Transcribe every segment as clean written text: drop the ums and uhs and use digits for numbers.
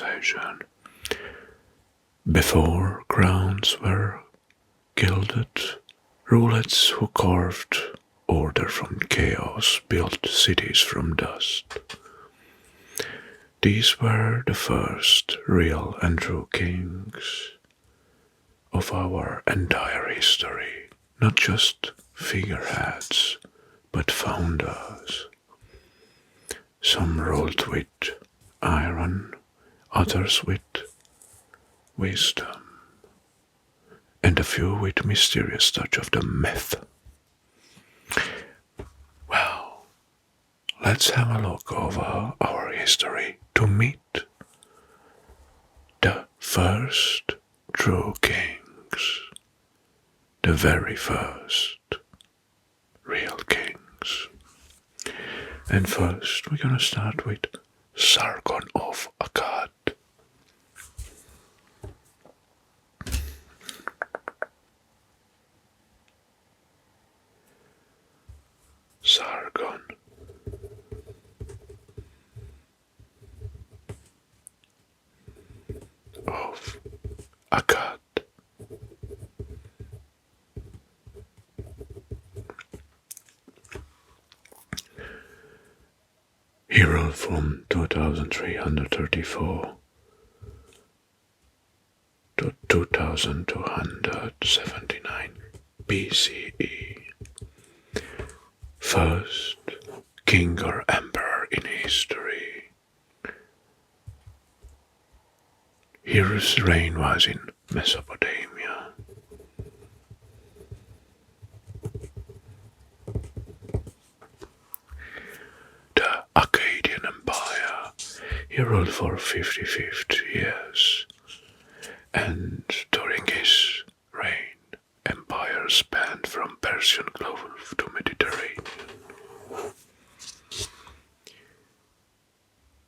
relaxation. Before crowns were gilded, rulers who carved order from chaos built cities from dust. These were the first real and true kings of our entire history, not just figureheads, but founders. Some ruled with iron, others with wisdom, and a few with mysterious touch of the myth. Well, let's have a look over our history to meet the first true kings, the very first real kings. And first we're gonna start with Sargon of Akkad. Sargon of Akkad. He ruled from 2334 to 2279 BCE. First king or emperor in history. His reign was in Mesopotamia. The Akkadian Empire. He ruled for 55 years, and during his reign, empire spanned from Persian Gulf to Mediterranean.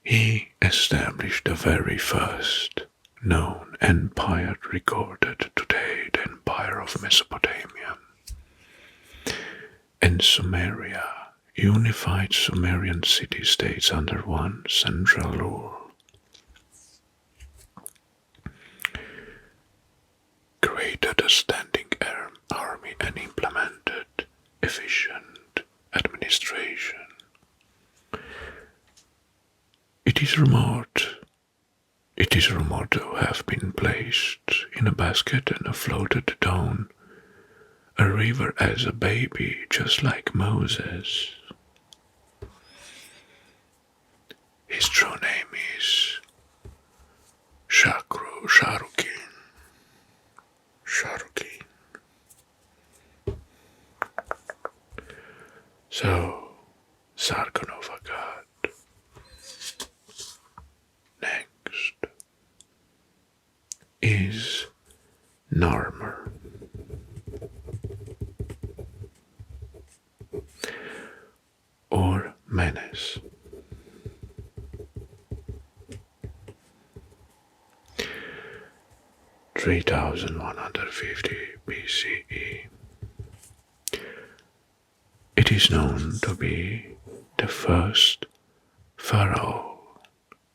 He established the very first known empire recorded today, the Empire of Mesopotamia. And Sumeria, unified Sumerian city-states under one central rule. Created a standing army and implemented efficient administration. It is rumored to have been placed in a basket and floated down a river as a baby, just like Moses. His true name is Sharukin. So, Sargon of Akkad. Next is Narmer. Or Menes. (3150 BCE). It is known to be the first pharaoh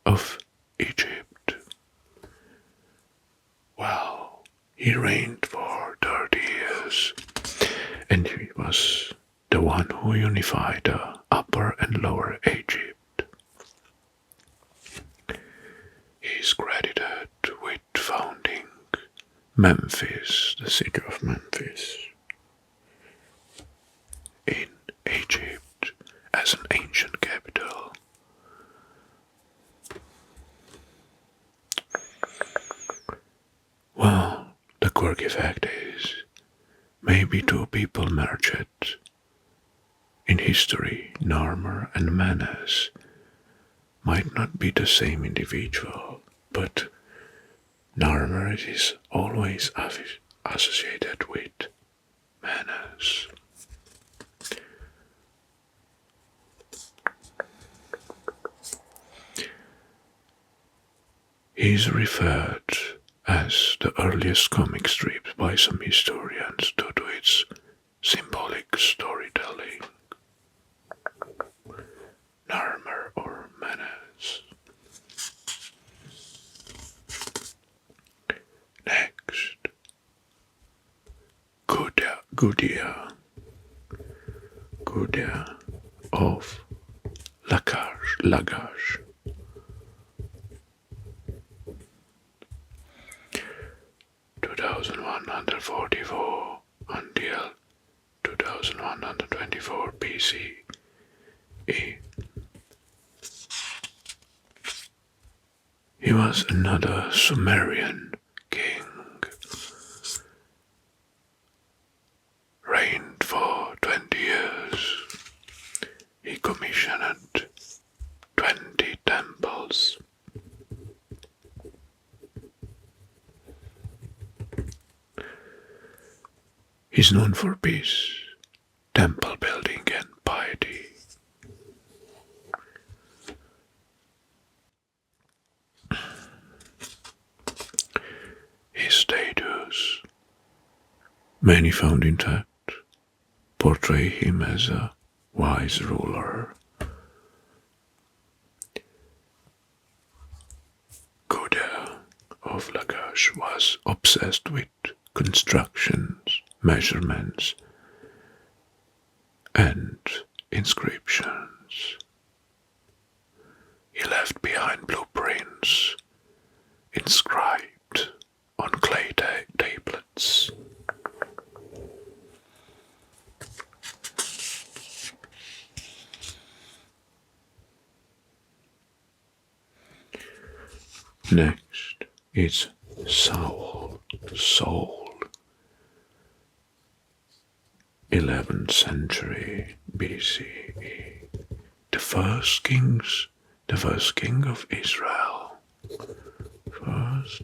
of Egypt. Well, he reigned for 30 years, and he was the one who unified the Upper and Lower Egypt. He is credited with founding Memphis, the city of Memphis, in Egypt as an ancient capital. Well, the quirky fact is, maybe two people merged in history. Narmer and Menes might not be the same individual, but Narmer is always associated with Menes. He is referred as the earliest comic strip by some historians due to its symbolic storytelling. Narmer or Menes. Gudea of Lagash. 2144 until 2124 BCE. He was another Sumerian king, reigned for 20 years. He commissioned 20 temples. He's known for peace, temple building, and piety. His status, many found intact, portray him as a wise ruler. Gudea of Lagash was obsessed with constructions, measurements, and inscriptions. He left behind blueprints inscribed on clay tablets. Next is Saul, 11th century BCE, the first king of Israel. First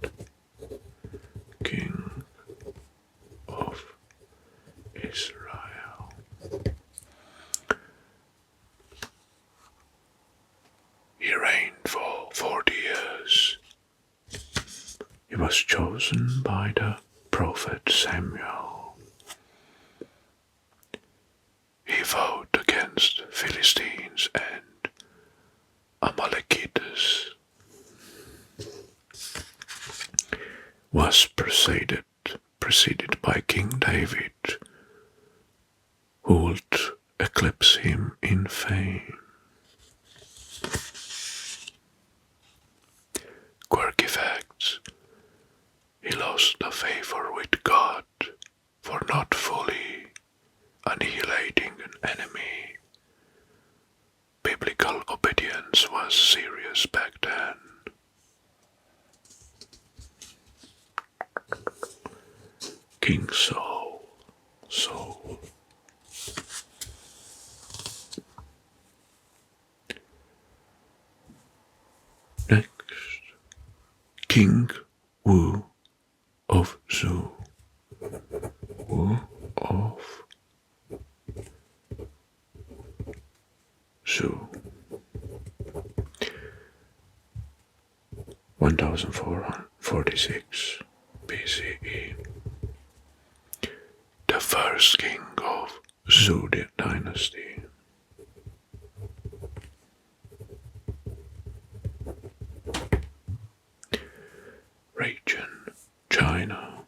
king of Israel. He reigned for 40 years. He was chosen by the prophet Samuel. He fought against Philistines and Amalekites. Was preceded by King David, who would eclipse him in fame. Quirky facts: he lost the favor with God for not fully annihilating an enemy. Biblical obedience was serious back then. King Saul. Next, King Wu of Zhou. Wu of Zhou. 1446 BCE. The first king of Zhou dynasty. Region: China.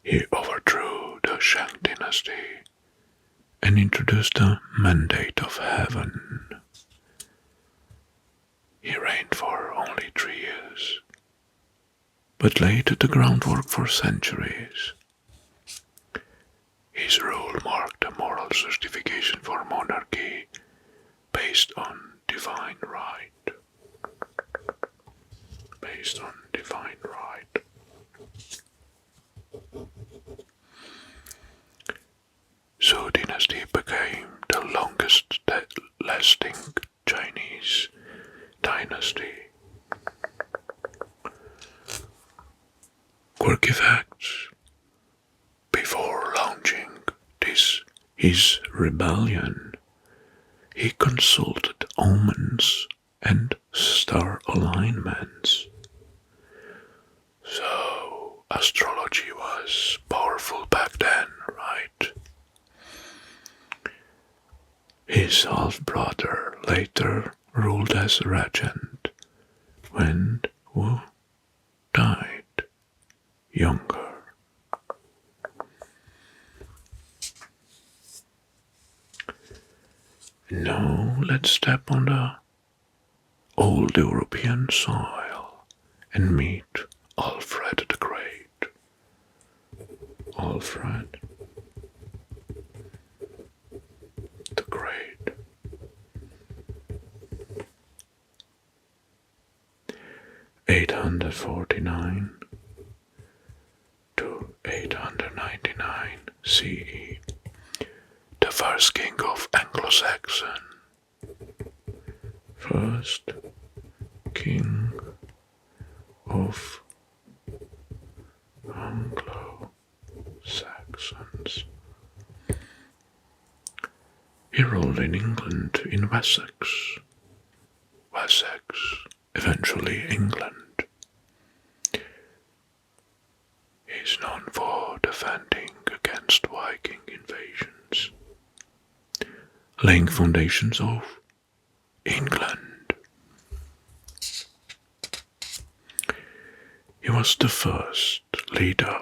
He overthrew the Shang dynasty and introduced the mandate of heaven. He reigned for only 3 years, but laid the groundwork for centuries. His rule marked a moral justification for monarchy based on divine right. Zhou dynasty became the longest lasting Chinese dynasty. Quirky facts: before launching his rebellion, he consulted omens and star alignments. So astrology was powerful back then, right? His half-brother later ruled as regent when Wu died younger. let's step on the old European soil and meet Alfred the Great. Alfred the Great. 849 to 899 CE, the first king of Anglo-Saxon. First king of Anglo-Saxons. He ruled in England, in Wessex, eventually England. He is known for defending against Viking invasions, laying foundations of England. He was the first leader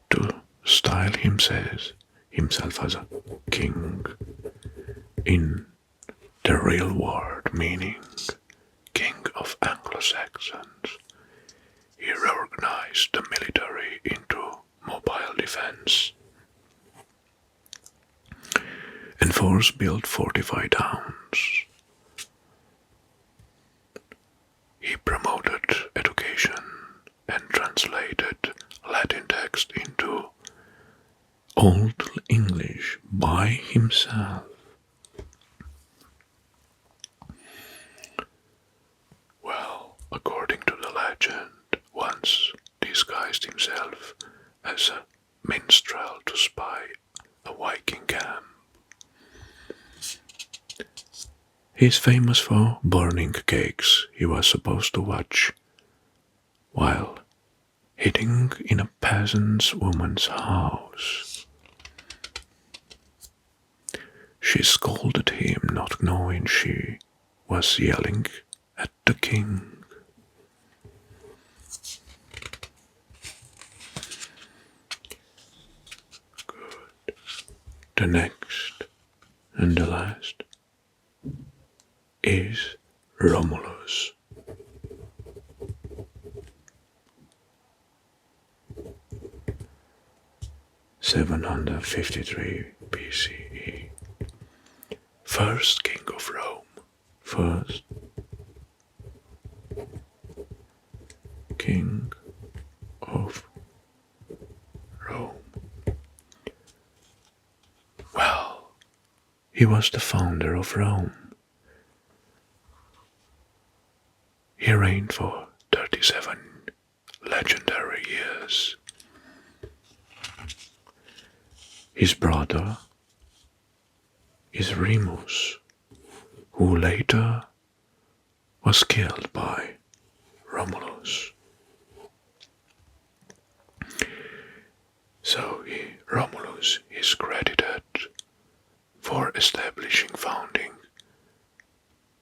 to style himself as a king in the real word, meaning king of Anglo-Saxons. He reorganized the military into mobile defense, enforced built fortified towns. He promoted education and translated Latin text into Old English by himself. Well, according to the legend, once disguised himself as a minstrel to spy a Viking camp. He is famous for burning cakes he was supposed to watch while hiding in a peasant woman's house. She scolded him, not knowing she was yelling at the king. Good. The next and the last is Romulus. (753 BCE), first king of Rome. First king of Rome. Well, he was the founder of Rome. He reigned for 37 legendary years. His brother is Remus, who later was killed by Romulus. So Romulus is credited for founding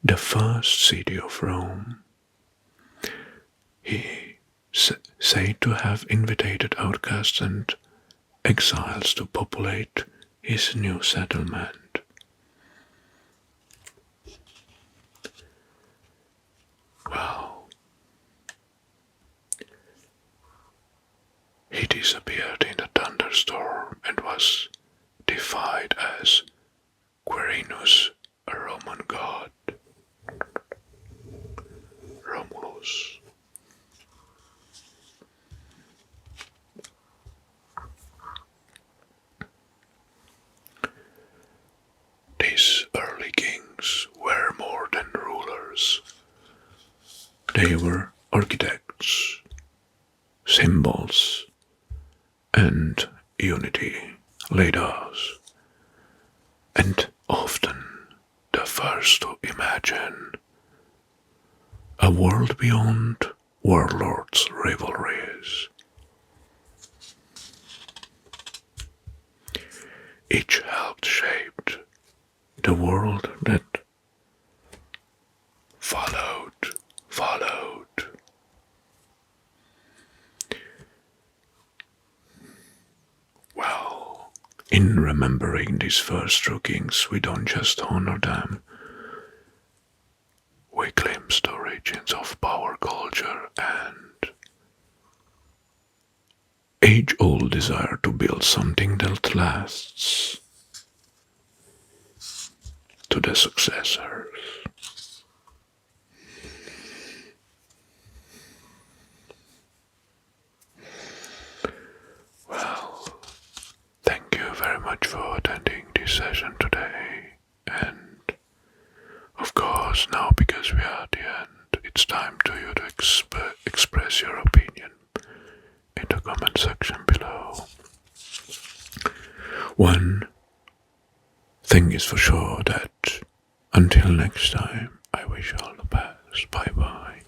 the first city of Rome. He said to have invited outcasts and exiles to populate his new settlement. Well, he disappeared in a thunderstorm and was deified as Quirinus, a Roman god. Romulus. These early kings were more than rulers. They were architects, symbols, and unity leaders, and often the first to imagine a world beyond warlords' rivalries. Each helped shape the world that followed. Well, In remembering these first true kings, we don't just honor them, we glimpse the origins of power culture and age-old desire to build something that lasts to the successors. Well, thank you very much for attending this session today, and of course now, because we are at the end, it's time to you to express your opinion in the comment section below. One thing is for sure, that until next time, I wish you all the best. Bye bye.